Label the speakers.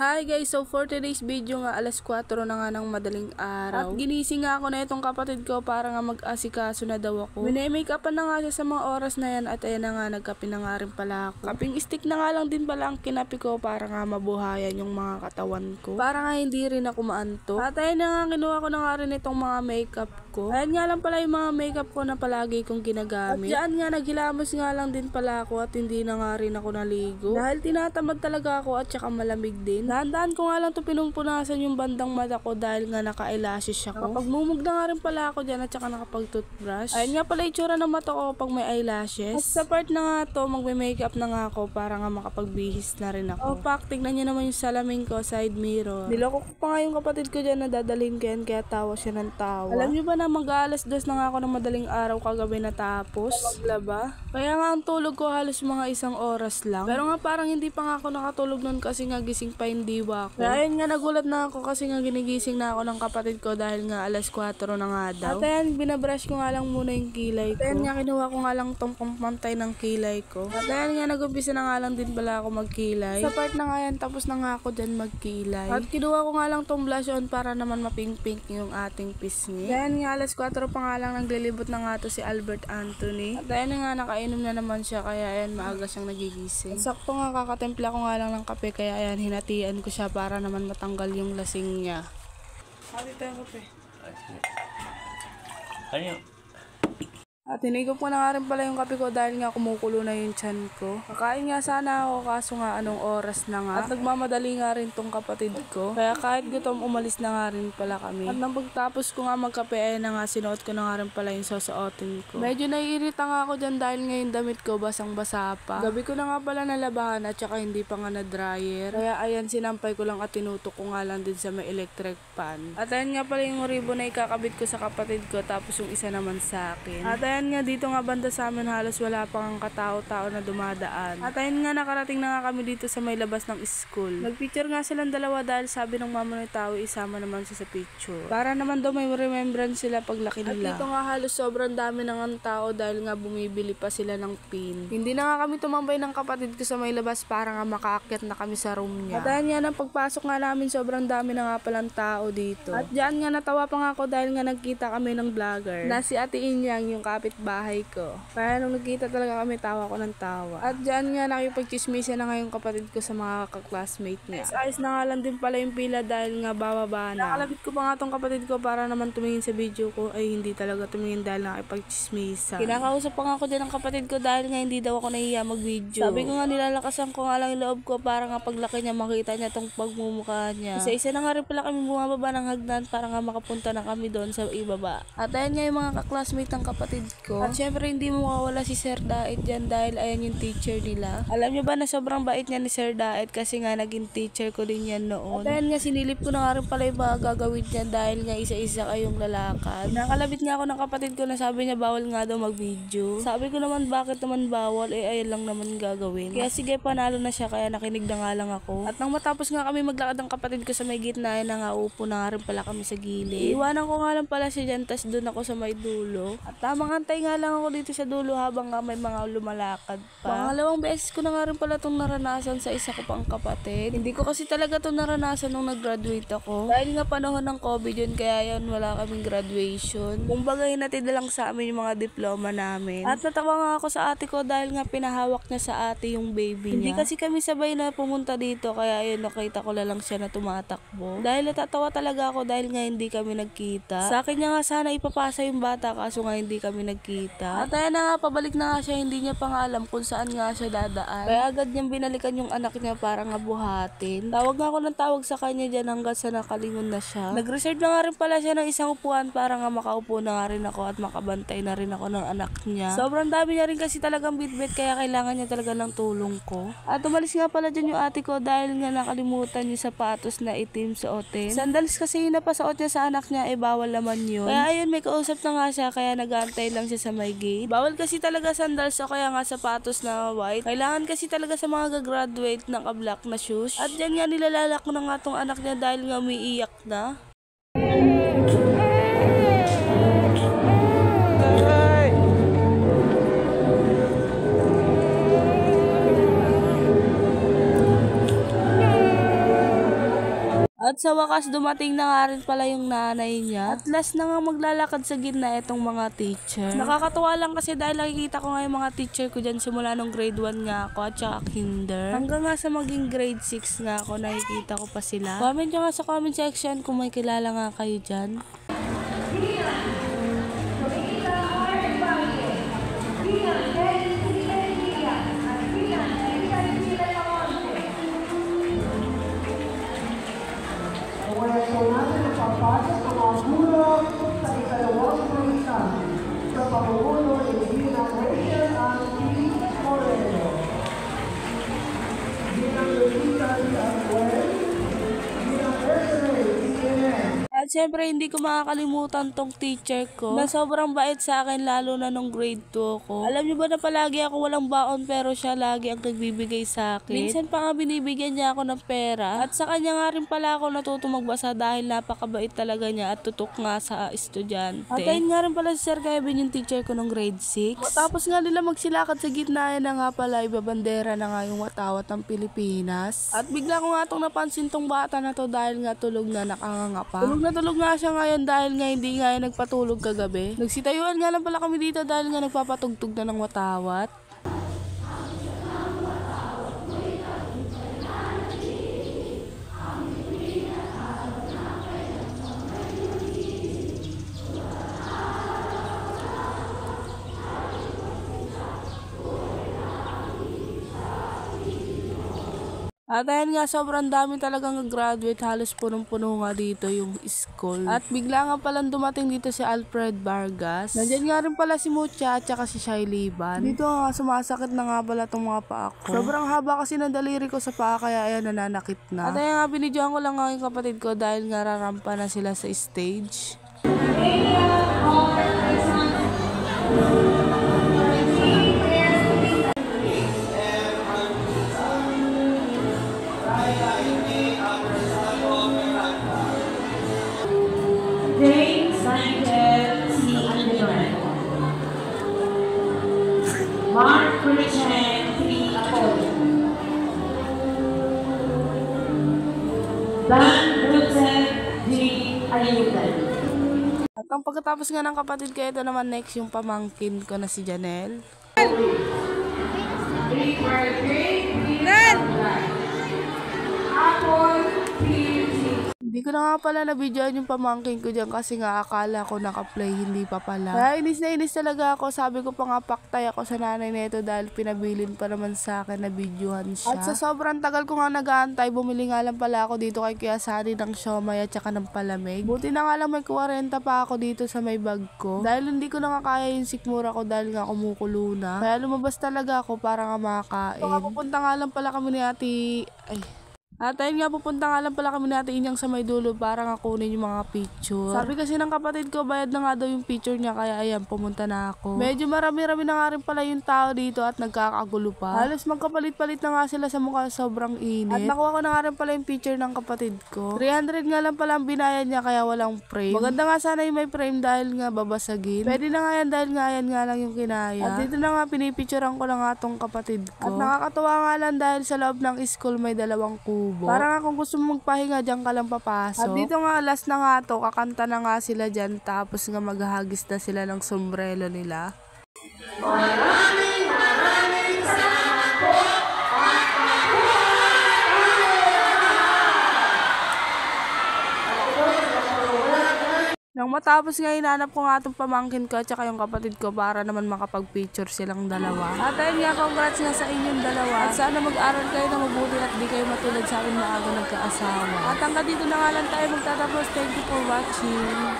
Speaker 1: Hi guys, so for today's video nga alas 4 na nga ng madaling araw. At ginising nga ako na itong kapatid ko para nga mag-asikaso na daw ako. Mini-makeupan na nga siya sa mga oras na yan at ayan na nga nagkape na nga rin pala ako. Kaping stick na nga lang din pala ang kinapi ko para nga mabuhayan yung mga katawan ko. Para nga hindi rin ako maanto. At ayan na nga kinuha ko na nga rin itong mga makeup ko. Ayan nga lang pala yung mga makeup ko na palagi kong ginagamit. At dyan nga naghilamos nga lang din pala ako at hindi na nga rin ako naligo. Dahil tinatamad talaga ako at saka malamig din. Dahan-dahan ko nga lang ito pinumpunasan yung bandang mata ko dahil nga naka-eyelashes ako. Nakapagmumug na nga rin pala ako dyan at saka nakapag-toothbrush. Ayan nga pala itsura ng mata ko pag may eyelashes. At sa part na nga to, magme-makeup na nga ako para nga makapagbihis na rin ako. O pak, tignan nyo naman yung salamin ko, side mirror. Niloko ko pa nga yung kapatid ko dyan na dadalhin ko yan kaya tawa siya ng tawa. Alam nyo ba na mag-alas 2 na nga ako ng madaling araw kagabi natapos? Maglaba. Kaya nga ang tulog ko halos mga 1 oras lang. Pero nga parang hindi pa nga ako nakatulog nun kasi nga gising pa yung diwa ko. Kaya ayun nga nagulat na ako kasi nga ginigising na ako ng kapatid ko dahil nga alas 4 na nga daw. At ayan, binabrush ko nga lang muna yung kilay ko. At ayan nga kinuha ko nga lang tong pampantay ng kilay ko. At ayan nga nag-umpisa na nga lang din pala ako magkilay. Sa part na nga yan, tapos na nga ako dyan magkilay. At kinuha ko nga lang tong blush on para naman mapink-pink yung ating pisngi. Ayan nga alas 4 pa nga lang naglilibot na nga to si Albert Anthony. At ayan nga nakainom na naman siya kaya ayan maaga siyang nagigising. At sakto nga kakatimpla ko nga lang ng kape kaya ayan hinatian ko siya para naman matanggal yung lasing niya. Hati tayo kape.
Speaker 2: Ano yun?
Speaker 1: At hinigop ko na nga rin pala yung kape ko dahil nga kumukulo na yung tiyan ko. Kakain nga sana ako kaso nga anong oras na nga. At nagmamadali nga rin tong kapatid ko. Kaya kahit gutom umalis na nga rin pala kami. At nang pagtapos ko nga magkape ay na nga sinuot ko na nga rin pala yung susuotin ko. Medyo naiirita nga ako dyan dahil nga yung damit ko basang basa pa. Gabi ko na nga pala nalabahan at saka hindi pa nga na dryer. Kaya ayan sinampay ko lang at tinutok ko nga lang din sa may electric pan. At ayan nga pala yung ribbon na ikakabit ko sa kapatid ko tapos yung isa naman sa akin. At ayan nga dito nga banda sa amin halos wala pang katao-tao na dumadaan. At ayun nga nakarating na nga kami dito sa may labas ng school. Nagpicture nga silang dalawa dahil sabi ng mama ng tao isama naman siya sa picture. Para naman daw may remembrance sila paglaki nila. At dito nga halos sobrang dami ng tao dahil nga bumibili pa sila ng pin. Hindi na nga kami tumambay ng kapatid ko sa may labas para nga makaakyat na kami sa room niya. At ayun nga nang pagpasok nga namin sobrang dami na nga palang tao dito. At dyan nga natawa pa nga ako dahil nga nagkita kami ng vlogger na si Ate Inyang yung kapitbahay ko. Kaya nung nagkita talaga kami, tawa ko ng tawa. At dyan nga nakipagchismisa na nga yung kapatid ko sa mga ka-classmate niya. Ayos na nga lang din pala yung pila dahil nga bababa na. Nakalapit ko pa nga tong kapatid ko para naman tumingin sa video ko. Ay hindi talaga tumingin dahil nakipagchismisa. Kinakausap pa nga ako dyan ng kapatid ko dahil nga hindi daw ako nahiya mag-video. Sabi ko nga nilalakasan ko nga lang yung loob ko para nga paglaki niya makita niya tong pagmumukha niya. Isa-isa na nga rin pala kami bumababa ng hagdan para nga makapunta na kami doon sa ibaba. At ayan nga yung mga ka-classmate ng kapatid ko. At syempre hindi mo mawawala si Sir Daet dyan dahil ayan yung teacher nila. Alam nyo ba na sobrang bait niya ni Sir Daet kasi nga naging teacher ko din yan noon. At ayan nga sinilip ko na nga rin pala yung mga gagawin niya dahil nga isa-isa kayong lalakad. Nakalabit nga ako ng kapatid ko na sabi niya bawal nga daw mag-video. Sabi ko naman bakit naman bawal ayan lang naman gagawin. Kaya sige panalo na siya kaya nakinig na nga lang ako. At nang matapos nga kami maglakad ng kapatid ko sa may gitna na nga upo na nga rin pala kami sa gilid. Iwanan ko nga lang pala siya dyan tas doon ako sa may dulo. At tamang antay nga lang ako dito sa dulo habang nga may mga lumalakad pa. Pangalawang beses ko na nga rin pala itong naranasan sa isa ko pang kapatid. Hindi ko kasi talaga itong naranasan nung nag-graduate ako. Dahil nga panahon ng COVID yun kaya yun wala kaming graduation. Kumbaga hinatid na lang sa amin yung mga diploma namin. At natawa nga ako sa ate ko dahil nga pinahawak niya sa ate yung baby niya. Hindi kasi kami sabay na pumunta dito kaya yun nakita ko lang siya na tumatakbo. Dahil natatawa talaga ako dahil nga hindi kami nagkita. Sa akin niya nga sana ipapasa yung bata kaso nga hindi kami nagkita. At ayan na nga, pabalik na nga siya, hindi niya pa nga alam kung saan nga siya dadaan. Kaya agad niyang binalikan yung anak niya para nga buhatin. Tawag nga ako ng tawag sa kanya dyan hanggang sa nakalingon na siya. Nag-reserve na nga rin pala siya ng isang upuan para nga makaupo na nga rin ako at makabantay na rin ako ng anak niya. Sobrang dami niya rin kasi talagang bitbit kaya kailangan niya talaga ng tulong ko. At umalis nga pala dyan yung ate ko dahil nga nakalimutan yung sapatos na itim suotin. Sandals kasi yung napasuot niya sa anak niya, bawal naman yun. Kaya ayun, may kausap na nga siya kaya nag-aantay lang siya sa may gate. Bawal kasi talaga sandals o kaya nga sapatos na white. Kailangan kasi talaga sa mga gagraduate naka-black na shoes. At dyan nga nilalalak na nga tong anak niya dahil nga umiiyak na. At sa wakas dumating na nga rin pala yung nanay niya. At last na nga maglalakad sa gitna itong mga teacher. Nakakatuwa lang kasi dahil nakikita ko nga yung mga teacher ko dyan simula nung grade 1 nga ako at saka kinder. Hanggang nga sa maging grade 6 nga ako nakikita ko pa sila. Comment nyo nga sa comment section kung may kilala nga kayo dyan.
Speaker 2: Papasok ang mga guro sa ikalawang pagkita sa pamumuno ni Gina Rachel ang Moreno. Ginang Lolita Samuel, Ginang Desiree CNN.
Speaker 1: At syempre hindi ko makakalimutan tong teacher ko na sobrang bait sa akin lalo na nung grade 2 ako. Alam niyo ba na palagi ako walang baon pero siya lagi ang nagbibigay sa akin. Minsan pa nga binibigyan niya ako ng pera at sa kanya nga rin pala ako natutong magbasa dahil napakabait talaga niya at tutok nga sa estudyante. At ayun nga rin pala si Sir Kevin yung teacher ko nung grade 6. Tapos nga nila magsilakad sa gitna na nga pala ibabandera na nga yung watawat ng Pilipinas. At bigla ko nga itong napansin tong bata na to dahil nga tulog na nakanganga pa. Tulog nga siya ngayon dahil nga hindi nga nagpatulog kagabi. Nagsitayuan nga lang pala kami dito dahil nga nagpapatugtog na ng watawat. At ayun nga, sobrang dami talagang graduate, halos punong-puno nga dito yung school. At bigla nga palang dumating dito si Alfred Vargas. Nandiyan nga rin pala si Mucha at saka si Shai Liban. Dito nga, sumasakit na nga pala itong mga paa ko. Sobrang haba kasi ng daliri ko sa paa kaya ayan, nananakit na. At ayun nga, binidyohan ko lang nga yung kapatid ko dahil nga rarampa na sila sa stage.
Speaker 3: James Michael C. Andrew, Mark Christian C. Apollo, Dan Rutzen G. Ayutan.
Speaker 1: At ang pagkatapos nga ng kapatid ko, ito naman next yung pamangkin ko na si Janelle. Hindi ko na nga pala na-videoan yung pamangkin ko dyan kasi nga akala ko naka-play, hindi pa pala. Kaya inis na inis talaga ako. Sabi ko pa nga paktay ako sa nanay nito dahil pinabilin pa naman sa akin na videohan siya. At sa sobrang tagal ko nga nag-aantay, bumili nga lang pala ako dito kay Kuya Sari ng siomay at saka ng palamig. Buti na nga lang may 40 pa ako dito sa may bag ko. Dahil hindi ko na nga kaya yung sikmura ko dahil nga kumukulo na. Kaya lumabas talaga ako para nga makakain. So, pupunta nga lang pala kami ni ate... At ayun nga, pupunta nga lang pala kami natin inyang sa may dulo para nga kunin yung mga picture. Sabi kasi ng kapatid ko, bayad na nga daw yung picture niya, kaya ayan, pumunta na ako. Medyo marami-rami na nga rin pala yung tao dito at nagkakagulo pa. Halos magkapalit-palit na nga sila sa mukha, sobrang init. At nakuha ko na nga rin pala yung picture ng kapatid ko. 300 nga lang pala ang binayad niya, kaya walang frame. Maganda nga sana yung may frame dahil nga babasagin. Pwede na nga yan dahil nga yan nga lang yung kinaya. At dito na nga, pinipicturean ko na nga tong kapatid ko. At nakakatuwa nga lang dahil sa loob ng school may 2 kubo. Para nga kung gusto mo magpahinga, dyan ka lang papasok. At dito nga, last na nga to, kakanta na nga sila dyan, tapos nga maghahagis na sila ng sombrero nila. Maraming salamat po. Nang matapos nga, hinanap ko nga itong pamangkin ko at saka yung kapatid ko para naman makapag-picture silang dalawa. At ayun nga, congrats nga sa inyong dalawa. At sana mag-aral kayo na mabuti at di kayo matulad sa akin na aga nagkaasawa. At hanggang dito na nga lang tayo magtatapos. Thank you for watching.